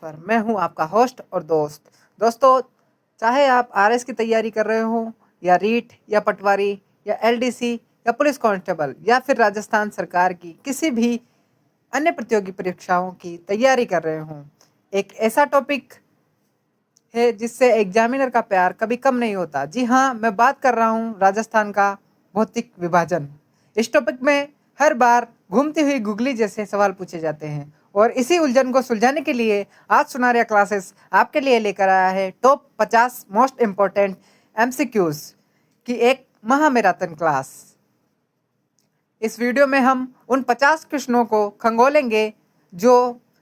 पर मैं हूं आपका होस्ट और दोस्तों, चाहे आप आरएस की तैयारी कर रहे हो या रीट या पटवारी या एलडीसी या पुलिस कांस्टेबल या फिर राजस्थान सरकार की किसी भी अन्य प्रतियोगी परीक्षाओं की तैयारी कर रहे हो, एक ऐसा टॉपिक है जिससे एग्जामिनर का प्यार कभी कम नहीं होता। जी हाँ, मैं बात कर रहा हूँ राजस्थान का भौतिक विभाजन। इस टॉपिक में हर बार घूमती हुई गुगली जैसे सवाल पूछे जाते हैं और इसी उलझन को सुलझाने के लिए आज सुनारिया क्लासेस आपके लिए लेकर आया है टॉप 50 मोस्ट इम्पोर्टेंट एमसीक्यूज की एक महामैराथन क्लास। इस वीडियो में हम उन 50 प्रश्नों को खंगोलेंगे जो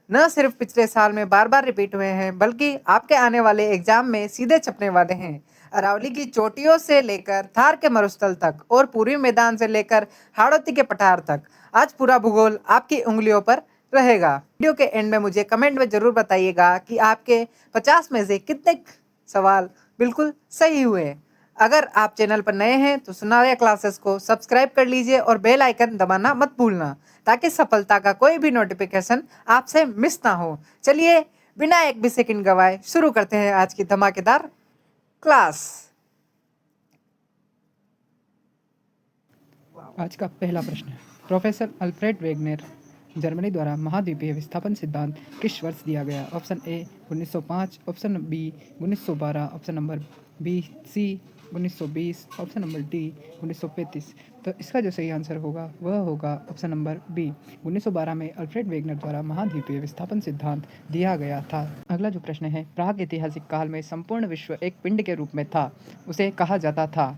न सिर्फ पिछले साल में बार बार रिपीट हुए हैं बल्कि आपके आने वाले एग्जाम में सीधे छपने वाले हैं। अरावली की चोटियों से लेकर थार के मरुस्थल तक और पूर्वी मैदान से लेकर हाड़ौती के पठार तक आज पूरा भूगोल आपकी उंगलियों पर रहेगा। वीडियो के एंड में मुझे कमेंट में जरूर बताइएगा कि आपके 50 में से कितने सवाल बिल्कुल सही हुए। अगर आप चैनल पर नए हैं तो सुनारिया क्लासेस को सब्सक्राइब कर लीजिए और बेल आइकन दबाना मत भूलना ताकि सफलता का कोई भी नोटिफिकेशन आपसे मिस ना हो। चलिए बिना एक भी सेकंड गवाए शुरू करते हैं आज की धमाकेदार क्लास। आज का पहला प्रश्न है, प्रोफेसर अल्फ्रेड वेगनर जर्मनी द्वारा महाद्वीपीय विस्थापन सिद्धांत किस वर्ष दिया गया? Option A 1905, option B 1912, option number B C 1920, option number D 1935। तो इसका जो सही आंसर होगा वह होगा ऑप्शन नंबर बी 1912 में अल्फ्रेड वेगनर द्वारा महाद्वीपीय विस्थापन सिद्धांत दिया गया था। अगला जो प्रश्न है, प्राग ऐतिहासिक काल में संपूर्ण विश्व एक पिंड के रूप में था, उसे कहा जाता था?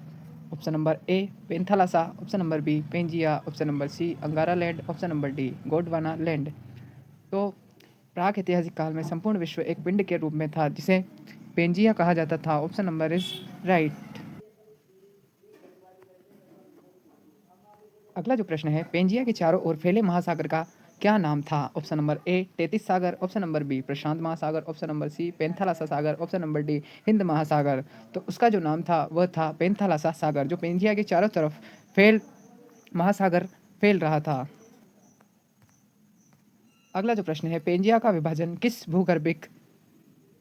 Option number A Panthalassa, option number B Pangaea, option number C Angara land, option number D Gondwana land. तो प्राक ऐतिहासिक काल में संपूर्ण विश्व एक पिंड के रूप में था जिसे पेंजिया कहा जाता था। Option number is right. अगला जो प्रश्न है, पेंजिया के चारों ओर फैले महासागर का क्या नाम था? ऑप्शन नंबर ए तैतीस सागर, ऑप्शन नंबर बी प्रशांत महासागर, ऑप्शन नंबर सी पेंथालासा सागर, ऑप्शन नंबर डी हिंद महासागर। तो उसका जो नाम था वह था पेंथालासा सागर, जो पेंजिया के चारों तरफ फैल महासागर फैल रहा था। अगला जो प्रश्न है, पेंजिया का विभाजन किस भूगर्भिक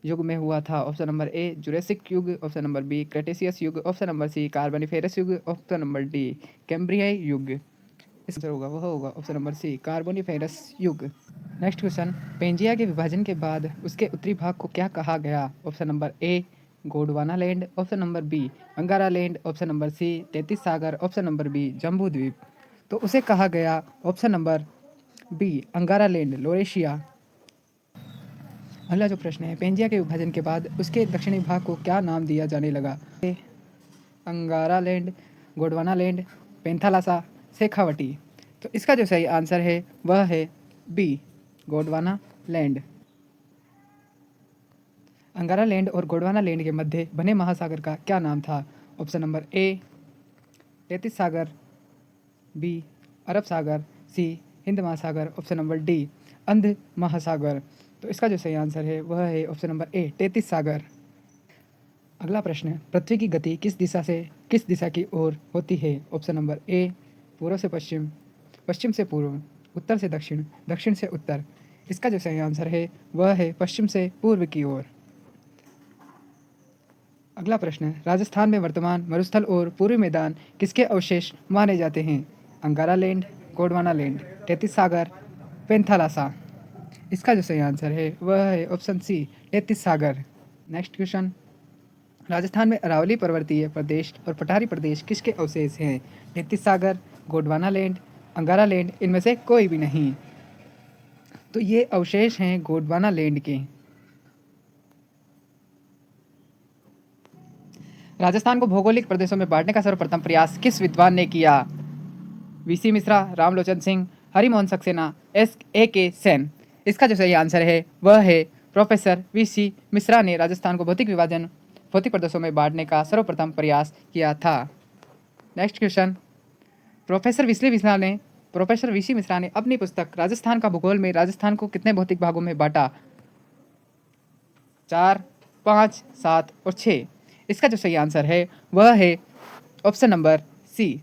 युग में हुआ था? ऑप्शन नंबर ए जुरेसिक युग, ऑप्शन नंबर बी क्रेटेशियस युग, ऑप्शन नंबर सी कार्बोनिफेरस युग, ऑप्शन नंबर डी कैम्ब्रियाई युग। इसका होगा वह होगा ऑप्शन नंबर सी कार्बोनिफेरस युग। नेक्स्ट क्वेश्चन, पेंजिया के विभाजन के बाद उसके उत्तरी भाग को क्या कहा गया? Option number A Gondwana land, option number B Angara land, option number C तैतीस सागर, option number B Jambu Dweep. तो उसे कहा गया option number B Angara land Laurasia. अगला जो प्रश्न है, पेंजिया के विभाजन के बाद उसके दक्षिणी भाग को क्या नाम दिया जाने लगा? Angara land, Gondwana land, Panthalassa, Shekhawati. तो इसका जो सही आंसर है वह है B Gondwana land. Angara land और गोंडवाना लैंड के मध्य बने महासागर का क्या नाम था? ऑप्शन नंबर ए तैतीस सागर, बी अरब सागर, सी हिंद महासागर, ऑप्शन नंबर डी अंध महासागर। तो इसका जो सही आंसर है वह है ऑप्शन नंबर ए तैतीस सागर। अगला प्रश्न है, पृथ्वी की गति किस दिशा की ओर होती है? ऑप्शन नंबर ए पूर्व से पश्चिम, पश्चिम से पूर्व, उत्तर से दक्षिण, दक्षिण से उत्तर। इसका जो सही आंसर है वह है पश्चिम से पूर्व की ओर। अगला प्रश्न है, राजस्थान में वर्तमान मरुस्थल और पूर्वी मैदान किसके अवशेष माने जाते हैं? अंगारा लैंड, गोंडवाना लैंड, तैतीस सागर, पेंथालासा। इसका जो सही आंसर है वह है ऑप्शन सी तैतीस सागर। नेक्स्ट क्वेश्चन, राजस्थान में अरावली पर्वतीय प्रदेश और पठारी प्रदेश किसके अवशेष हैं? तैतीस सागर, गोंडवाना लैंड, अंगारा लैंड, इनमें से कोई भी नहीं। तो ये अवशेष हैं गोंडवाना लैंड के। राजस्थान को भौगोलिक प्रदेशों में बांटने का सर्वप्रथम प्रयास किस विद्वान ने किया? VC Mishra, Ramlochan Singh, Harimohan Saxena, SAK Sen. इसका जो सही आंसर है वह है प्रोफेसर वीसी मिश्रा ने राजस्थान को भौतिक प्रदेशों में बांटने का सर्वप्रथम प्रयास किया था। Next question, professor VC Mishra ने अपनी पुस्तक राजस्थान का भूगोल में राजस्थान को कितने भौतिक भागों में बांटा? 4, 5, 7 और 6। इसका जो सही आंसर है वह है option number C.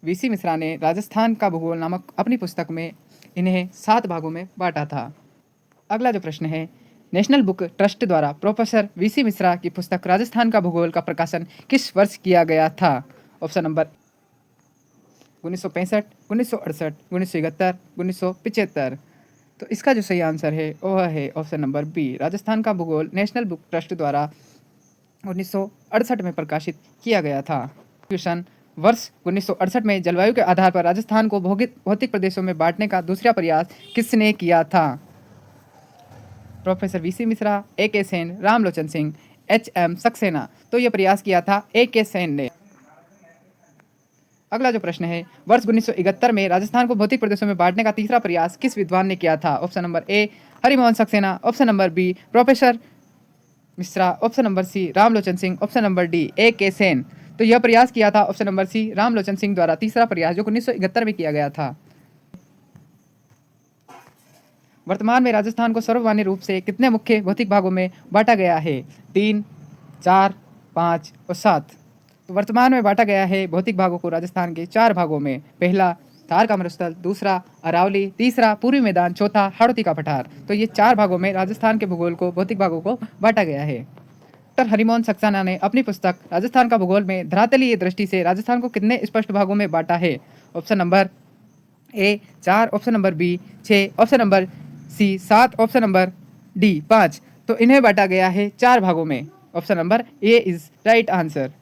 V C Mishra ने राजस्थान का भूगोल नामक अपनी पुस्तक में इन्हें 7 भागों में बांटा था। अगला जो प्रश्न है, नेशनल बुक ट्रस्ट द्वारा प्रोफेसर वीसी मिश्रा की पुस्तक राजस्थान का भूगोल का प्रकाशन किस वर्ष किया गया था? Option number 1965, 1968, 1971, 1975। तो इसका जो सही आंसर है वह है ऑप्शन नंबर बी, राजस्थान का भूगोल नेशनल बुक ट्रस्ट द्वारा 1968 में प्रकाशित किया गया था। क्वेश्चन, वर्ष 1968 में जलवायु के आधार पर राजस्थान को भौतिक प्रदेशों में बांटने का दूसरा प्रयास किसने किया था? Professor VC Mishra, A K. Sen, Ramlochan Singh, H M. Saxena. तो यह प्रयास किया था ए.के. सेन ने। अगला जो प्रश्न है, वर्ष 1971 में राजस्थान को भौतिक प्रदेशों में बांटने का तीसरा प्रयास किस विद्वान ने किया था? Option number A, Harimohan Saxena, option number B, professor Mishra, option number C, Ramlochan Singh, option number D, A K. Sen. तो यह प्रयास किया था option number C, Ramlochan Singh द्वारा, तीसरा प्रयास जो 1971 में किया गया था। वर्तमान में राजस्थान को सर्वमान्य रूप से कितने मुख्य भौतिक भागों में बांटा गया है? 3, 4, 5 और 7। तो वर्तमान में बांटा गया है भौतिक भागों को राजस्थान के 4 भागों में। पहला थार का मरुस्थल, दूसरा अरावली, तीसरा पूर्वी मैदान, चौथा हाड़ौती का पठार। तो ये 4 भागों में राजस्थान के भूगोल को, भौतिक भागों को बांटा गया है। डॉक्टर हरिमोहन सक्सेना ने अपनी पुस्तक राजस्थान का भूगोल में धरातलीय दृष्टि से राजस्थान को कितने स्पष्ट भागों में बांटा है? Option number A 4, option number B 6, option number C 7, option number D 5। तो इन्हें बांटा गया है 4 भागों में। Option number A is right answer.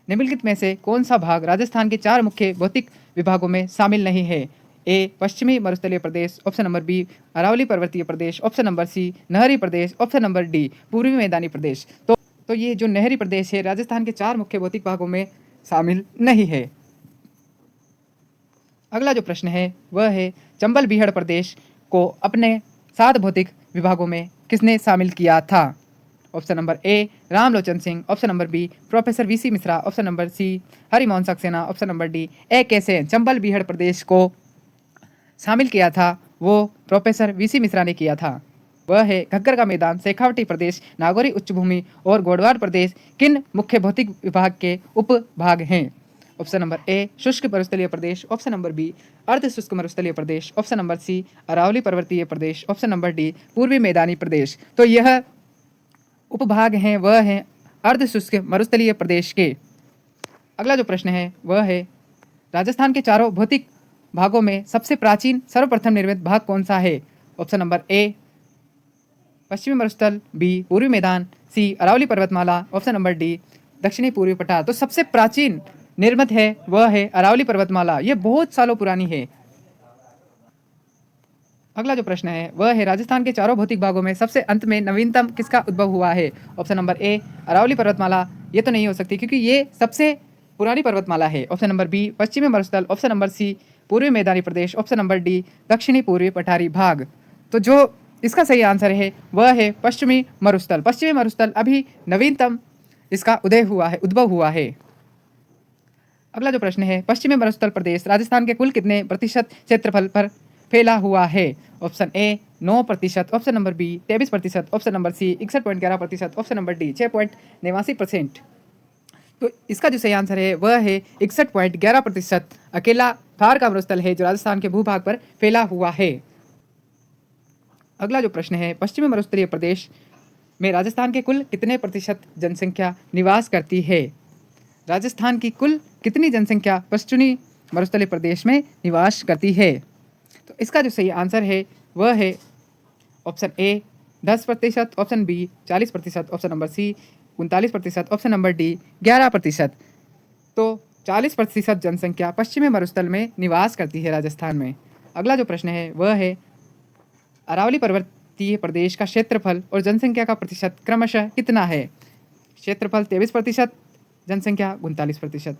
निम्नलिखित में से कौन सा भाग राजस्थान के 4 मुख्य भौतिक विभागों में शामिल नहीं है? ए पश्चिमी मरुस्थलीय प्रदेश, ऑप्शन नंबर बी अरावली पर्वतीय प्रदेश, ऑप्शन नंबर सी नहरी प्रदेश, ऑप्शन नंबर डी पूर्वी मैदानी प्रदेश। तो ये जो नहरी प्रदेश है राजस्थान के 4 मुख्य भौतिक भागों में शामिल नहीं है। अगला जो प्रश्न है वह है, चंबल बीहड़ प्रदेश को अपने 7 भौतिक विभागों में किसने शामिल किया था? Option number A Ramlochan Singh, option number B professor VC Mishra, option number C Harimohan Saxena, option number D A K. Sen. Chambal बीहड़ प्रदेश को शामिल किया था वो प्रोफेसर वीसी मिश्रा ने किया था। वह है घग्गर का मैदान, शेखावटी प्रदेश, नागौरी उच्च भूमि और गोडवार प्रदेश किन मुख्य भौतिक विभाग के उपभाग हैं? ऑप्शन नंबर ए शुष्क मरुस्थलीय प्रदेश, ऑप्शन नंबर बी अर्ध शुष्क मरुस्थलीय प्रदेश, ऑप्शन नंबर सी अरावली पर्वतीय प्रदेश, ऑप्शन नंबर डी पूर्वी मैदानी प्रदेश। तो यह उपभाग हैं वह हैं अर्ध शुष्क मरुस्थलीय प्रदेश के। अगला जो प्रश्न है वह है, राजस्थान के 4 भौतिक भागों में सबसे प्राचीन सर्वप्रथम निर्मित भाग कौन सा है? ऑप्शन नंबर ए पश्चिमी मरुस्थल, बी पूर्वी मैदान, सी अरावली पर्वतमाला, ऑप्शन नंबर डी दक्षिणी पूर्वी पठार। तो सबसे प्राचीन निर्मित है वह है अरावली पर्वतमाला। यह बहुत सालों पुरानी है। अगला जो प्रश्न है वह है, राजस्थान के 4 भौतिक भागों में सबसे अंत में नवीनतम किसका उद्भव हुआ है? ऑप्शन नंबर ए अरावली पर्वतमाला, ये तो नहीं हो सकती क्योंकि ये सबसे पुरानी पर्वतमाला है। ऑप्शन नंबर बी पश्चिमी मरुस्थल, ऑप्शन नंबर सी पूर्वी मैदानी प्रदेश, ऑप्शन नंबर डी दक्षिणी पूर्वी पठारी भाग। तो जो इसका सही आंसर है वह है पश्चिमी मरुस्थल। पश्चिमी मरुस्थल अभी नवीनतम इसका उद्भव हुआ है। अगला जो प्रश्न है, पश्चिमी मरुस्थल प्रदेश राजस्थान के कुल कितने प्रतिशत क्षेत्रफल पर फैला हुआ है? Option A 9%, option number B 23%, option number C 61.11%, option number D 6.89%। तो इसका जो सही आंसर है वह है 61.11%। अकेला थार का मरुस्थल है जो राजस्थान के भूभाग पर फैला हुआ है। अगला जो प्रश्न है, पश्चिमी मरुस्थलीय प्रदेश में राजस्थान के कुल कितने प्रतिशत जनसंख्या निवास करती है? राजस्थान की कुल कितनी जनसंख्या पश्चिमी मरुस्थलीय प्रदेश में निवास करती है? तो इसका जो सही आंसर है वह है option A 10%, option B 40%, option number C 39%, option number D 11%। तो 40% जनसंख्या पश्चिमी मरुस्थल में निवास करती है राजस्थान में। अगला जो प्रश्न है वह है, अरावली पर्वतीय प्रदेश का क्षेत्रफल और जनसंख्या का प्रतिशत क्रमशः कितना है? क्षेत्रफल 23%, जनसंख्या 39%,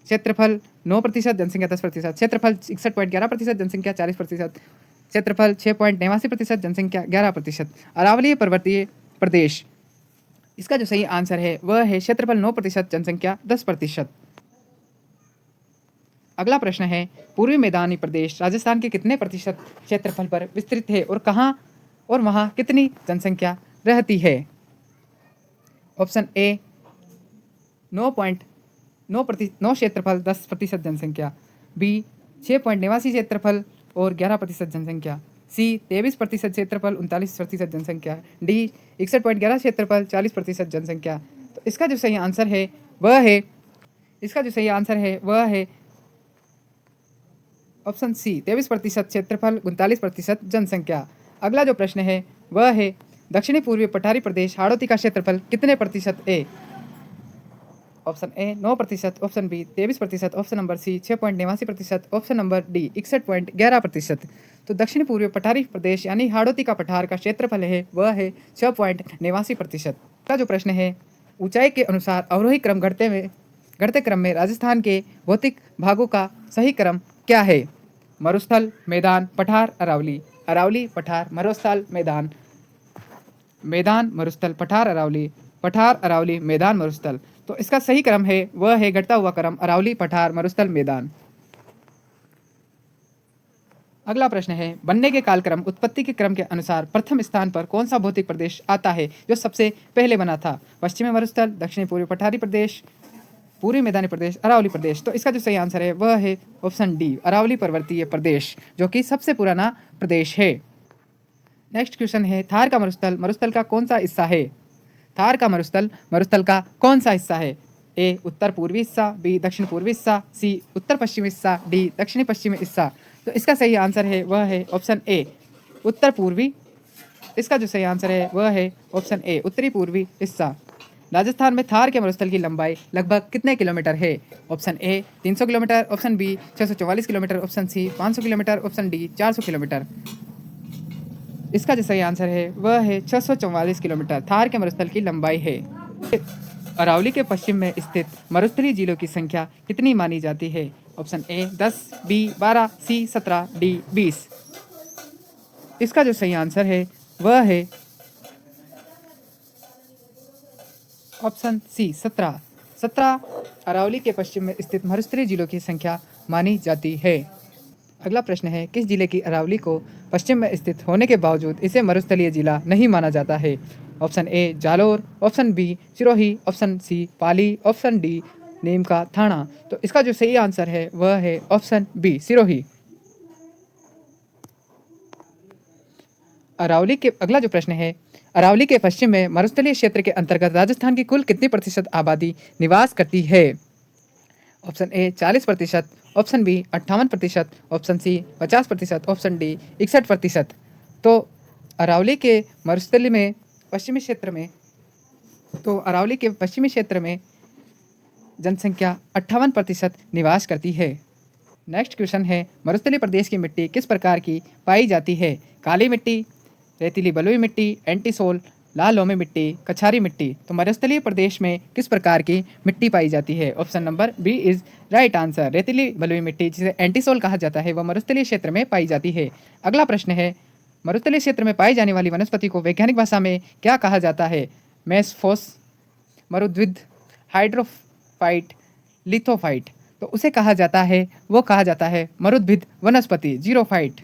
क्षेत्रफल 9%, जनसंख्या 10%, क्षेत्रफल 61.11%, जनसंख्या 40%, क्षेत्रफल 6.89%, जनसंख्या 11%। अरावली पर्वतीय प्रदेश, इसका जो सही आंसर है वह है क्षेत्रफल 9%, जनसंख्या 10%। अगला प्रश्न है, पूर्वी मैदानी प्रदेश राजस्थान के कितने प्रतिशत क्षेत्रफल पर विस्तृत है और कहाँ और वहाँ कितनी जनसंख्या रहती है? ऑप्शन ए 9 क्षेत्रफल 10% जनसंख्या, बी 6.89 क्षेत्रफल और 11% जनसंख्या, सी 23% क्षेत्रफल 39% जनसंख्या, डी 61.11 क्षेत्रफल 40% जनसंख्या। तो इसका जो सही आंसर है वह है ऑप्शन सी 23% क्षेत्रफल 39% जनसंख्या। अगला जो प्रश्न है वह है दक्षिणी पूर्वी पठारी प्रदेश हाड़ौती का क्षेत्रफल कितने प्रतिशत है? Option A 9%, option B 23%, option number C 6.89%, option number D 61.11%। तो दक्षिण पूर्वी पठारी प्रदेश यानी हाड़ौती का पठार का क्षेत्रफल है वह है 6.89%। का जो प्रश्न है ऊंचाई के अनुसार अवरोही क्रम घटते क्रम में राजस्थान के भौतिक भागों का सही क्रम क्या है? मरुस्थल, मैदान, पठार, अरावली। अरावली, पठार, मरुस्थल, मैदान। मैदान, मरुस्थल, पठार, अरावली। पठार, अरावली, मैदान, मरुस्थल। तो इसका सही क्रम है वह है घटता हुआ क्रम अरावली, पठार, मरुस्थल, मैदान। अगला प्रश्न है बनने के कालक्रम उत्पत्ति के क्रम के अनुसार प्रथम स्थान पर कौन सा भौतिक प्रदेश आता है जो सबसे पहले बना था? पश्चिमी मरुस्थल, दक्षिणी पूर्वी पठारी प्रदेश, पूर्वी मैदानी प्रदेश, अरावली प्रदेश। तो इसका जो सही आंसर है वह है ऑप्शन डी अरावली पर्वतीय प्रदेश, जो कि सबसे पुराना प्रदेश है। नेक्स्ट क्वेश्चन है थार का मरुस्थल का कौन सा हिस्सा है? थार का मरुस्थल का कौन सा हिस्सा है? ए उत्तर पूर्वी हिस्सा, बी दक्षिण पूर्वी हिस्सा, सी उत्तर पश्चिमी हिस्सा, डी दक्षिणी पश्चिमी हिस्सा। तो इसका सही आंसर है वह है ऑप्शन ए उत्तर पूर्वी। इसका जो सही आंसर है वह है ऑप्शन ए उत्तरी पूर्वी हिस्सा। राजस्थान में थार के मरुस्थल की लंबाई लगभग कितने किलोमीटर है? Option A 300 kilometre, option B 644 kilometre, option C 500 kilometre, option D 400 kilometre. इसका जो सही आंसर है वह है 644 किलोमीटर थार के मरुस्थल की लंबाई है। अरावली के पश्चिम में स्थित मरुस्थलीय जिलों की संख्या कितनी मानी जाती है? Option A 10, B 12, C 17, D 20। इसका जो सही आंसर है वह है ऑप्शन सी 17। 17 अरावली के पश्चिम में स्थित मरुस्थलीय जिलों की संख्या मानी जाती है। अगला प्रश्न है किस जिले की अरावली को पश्चिम में स्थित होने के बावजूद इसे मरुस्थलीय जिला नहीं माना जाता है? Option A Jalore, option B Sirohi, option C Pali, option D Neem Ka Thana. तो इसका जो सही आंसर है वह है ऑप्शन बी सिरोही। अगला जो प्रश्न है अरावली के पश्चिम में मरुस्थलीय क्षेत्र के अंतर्गत राजस्थान की कुल कितनी प्रतिशत आबादी निवास करती है? Option A 40%, option B 58%, option C 50%, option D 61%। तो अरावली के मरुस्थलीय में पश्चिमी क्षेत्र में जनसंख्या 58% निवास करती है। नेक्स्ट क्वेश्चन है मरुस्थलीय प्रदेश की मिट्टी किस प्रकार की पाई जाती है? काली मिट्टी, रेतीली बलुई मिट्टी, एंटीसोल, लाल लोमी मिट्टी, कछारी मिट्टी। तो मरुस्थलीय प्रदेश में किस प्रकार की मिट्टी पाई जाती है? Option number B is right answer. रेतीली बलुई मिट्टी जिसे एंटीसोल कहा जाता है वह मरुस्थलीय क्षेत्र में पाई जाती है। अगला प्रश्न है मरुस्थलीय क्षेत्र में पाई जाने वाली वनस्पति को वैज्ञानिक भाषा में क्या कहा जाता है? मेसोफोस, मरुद्भिद, हाइड्रोफाइट, लिथोफाइट। तो उसे कहा जाता है मरुद्भिद वनस्पति, जीरोफाइट।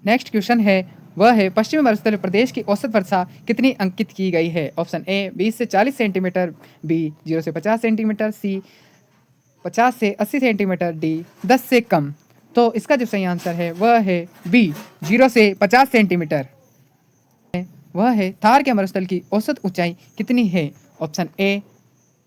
नेक्स्ट क्वेश्चन है वह है पश्चिमी मरुस्थलीय प्रदेश की औसत वर्षा कितनी अंकित की गई है? ऑप्शन ए 20 से 40 सेंटीमीटर, बी 0 से 50 सेंटीमीटर, सी 50 से 80 सेंटीमीटर, डी 10 से कम। तो इसका जो सही आंसर है वह है बी 0 से 50 सेंटीमीटर। वह है थार के मरुस्थल की औसत ऊंचाई कितनी है? ऑप्शन ए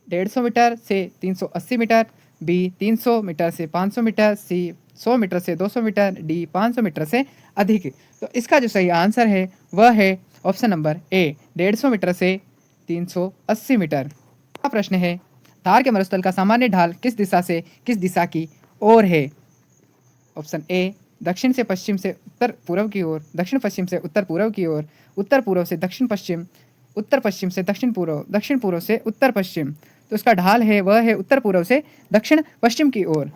150 मीटर से 380 मीटर, बी 300 मीटर से 500 मीटर, सी 100 मीटर से 200 मीटर, डी 500 मीटर से अधिक। तो इसका जो सही आंसर है वह है ऑप्शन नंबर ए 150 मीटर से 380 मीटर। अगला प्रश्न है थार के मरुस्थल का सामान्य ढाल किस दिशा की ओर है? ऑप्शन ए दक्षिण से पश्चिम से उत्तर पूर्व की ओर, दक्षिण पश्चिम से उत्तर पूर्व की ओर, उत्तर पूर्व से दक्षिण पश्चिम, उत्तर पश्चिम से दक्षिण पूर्व, दक्षिण पूर्व से उत्तर पश्चिम। तो इसका ढाल है वह है उत्तर पूर्व से दक्षिण पश्चिम की ओर।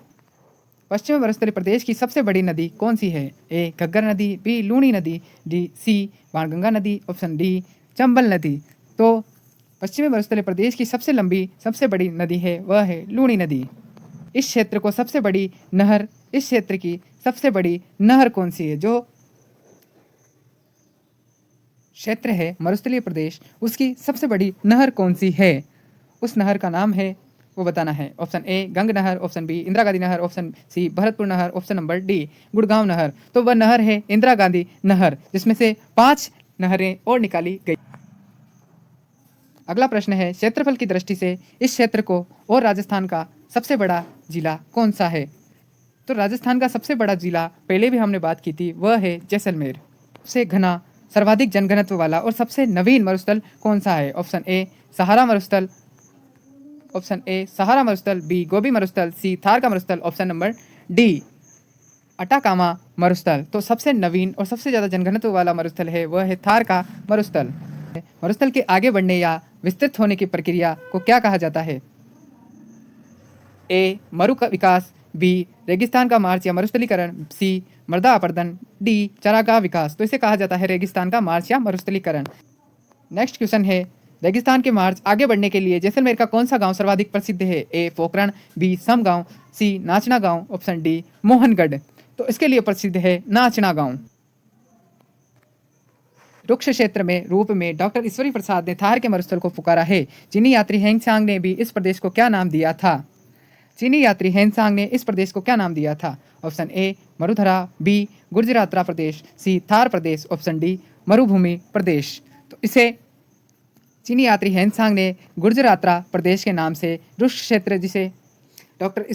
पश्चिमी मरुस्थलीय प्रदेश की सबसे बड़ी नदी कौन सी है? ए घग्गर नदी, बी लूणी नदी, डी सी बाणगंगा नदी, ऑप्शन डी चंबल नदी। तो पश्चिमी मरुस्थलीय प्रदेश की सबसे बड़ी नदी है वह है लूणी नदी। इस क्षेत्र की सबसे बड़ी नहर कौन सी है? जो क्षेत्र है मरुस्थलीय प्रदेश उसकी सबसे बड़ी नहर कौन सी है? उस नहर का नाम है वो बताना है। ऑप्शन ए गंग नहर, ऑप्शन बी इंदिरा गांधी नहर, ऑप्शन सी भरतपुर नहर, ऑप्शन नंबर डी गुड़गांव नहर। तो वह नहर है इंदिरा गांधी नहर, जिसमें से 5 नहरें और निकाली गई। अगला प्रश्न है, क्षेत्रफल की दृष्टि से इस क्षेत्र को और राजस्थान का सबसे बड़ा जिला कौन सा है? तो राजस्थान का सबसे बड़ा जिला पहले भी हमने बात की थी, वह है जैसलमेर। सबसे घना, सर्वाधिक जनघनत्व वाला और सबसे नवीन मरुस्थल कौन सा है? ऑप्शन ए सहारा मरुस्थल, ऑप्शन ए सहारा मरुस्थल, बी गोबी मरुस्थल, सी थार का मरुस्थल, ऑप्शन नंबर डी अटाकामा मरुस्थल। तो सबसे नवीन और सबसे ज़्यादा जनघनत्व वाला मरुस्थल है वह है थार का मरुस्थल। मरुस्थल के आगे बढ़ने या विस्तृत होने की प्रक्रिया को क्या कहा जाता है? ए मरु का विकास, बी रेगिस्तान का मार्च या मरुस्थलीकरण, सी मृदा अपरदन, डी चरागाह विकास। तो इसे कहा जाता है रेगिस्तान का मार्च या मरुस्थलीकरण। नेक्स्ट क्वेश्चन है, रेगिस्तान के मार्च आगे बढ़ने के लिए जैसलमेर का कौन सा गांव सर्वाधिक प्रसिद्ध है? ए पोखरण, बी समगांव, सी नाचना गांव, ऑप्शन डी मोहनगढ़। तो इसके लिए प्रसिद्ध है नाचना गांव। रुक्ष क्षेत्र में रूप में डॉक्टर ईश्वरी प्रसाद ने थार के मरुस्थल को पुकारा है। चीनी यात्री हेंगसांग ने भी इस प्रदेश को क्या नाम दिया था? चीनी यात्री हेंगसांग ने इस प्रदेश को क्या नाम दिया था? Option A Marudhara, B Gurjaratra प्रदेश, सी थार प्रदेश, ऑप्शन डी मरुभूमि प्रदेश। तो इसे चीनी यात्री हेंगसांग ने गुर्जरात्रा प्रदेश के नाम से रुक्ष क्षेत्र, जिसे डॉक्टर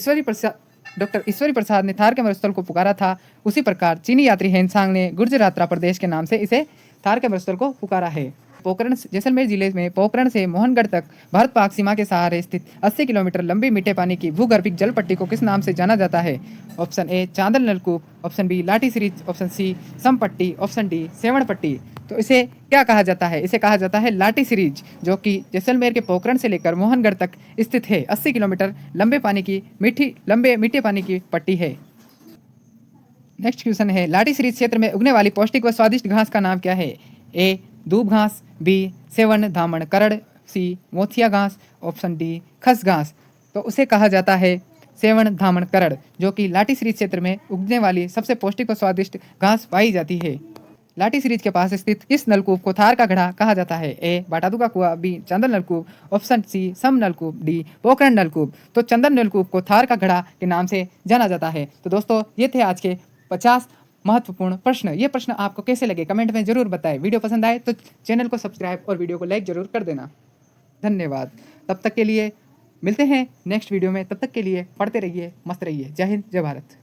ईश्वरी प्रसाद ने थार के मरुस्थल को पुकारा था, उसी प्रकार चीनी यात्री हेंगसांग ने गुर्जरात्रा प्रदेश के नाम से इसे थार के मरुस्थल को पुकारा है। पोखरण, जैसलमेर जिले में पोखरण से मोहनगढ़ तक भारत पाक सीमा के सहारे स्थित 80 किलोमीटर लंबी मीठे पानी की भूगर्भिक जल पट्टी को किस नाम से जाना जाता है? ऑप्शन ए चांदल नलकूप, ऑप्शन बी लाठी सीरीज, ऑप्शन सी सम पट्टी, ऑप्शन डी सेवण पट्टी। तो इसे क्या कहा जाता है? इसे कहा जाता है लाठी सीरीज, जो कि जैसलमेर के पोखरण से लेकर मोहनगढ़ तक स्थित है। 80 किलोमीटर लंबे पानी की मीठे पानी की पट्टी है। नेक्स्ट क्वेश्चन है, लाठी सीरीज क्षेत्र में उगने वाली पौष्टिक व स्वादिष्ट घास का नाम क्या है? ए दूब घास, बी सेवन धामण करड़, सी मोथिया घास, ऑप्शन डी खस घास। तो उसे कहा जाता है सेवन धामण करड़, जो कि लाठी सीरीज क्षेत्र में उगने वाली सबसे पौष्टिक व स्वादिष्ट घास पाई जाती है। लाठी सीरीज के पास स्थित इस नलकूप को थार का घड़ा कहा जाता है? ए बाटादू का कुआं, बी चंदन नलकूप, ऑप्शन सी सम नलकूप, डी पोखरण नलकूप। तो चंदन नलकूप को थार का घड़ा के नाम से जाना जाता है। तो दोस्तों, ये थे आज के 50 महत्वपूर्ण प्रश्न। ये प्रश्न आपको कैसे लगे कमेंट में जरूर बताएं। वीडियो पसंद आए तो चैनल को सब्सक्राइब और वीडियो को लाइक जरूर कर देना। धन्यवाद। तब तक के लिए मिलते हैं नेक्स्ट वीडियो में। तब तक के लिए पढ़ते रहिए, मस्त रहिए। जय हिंद, जय भारत।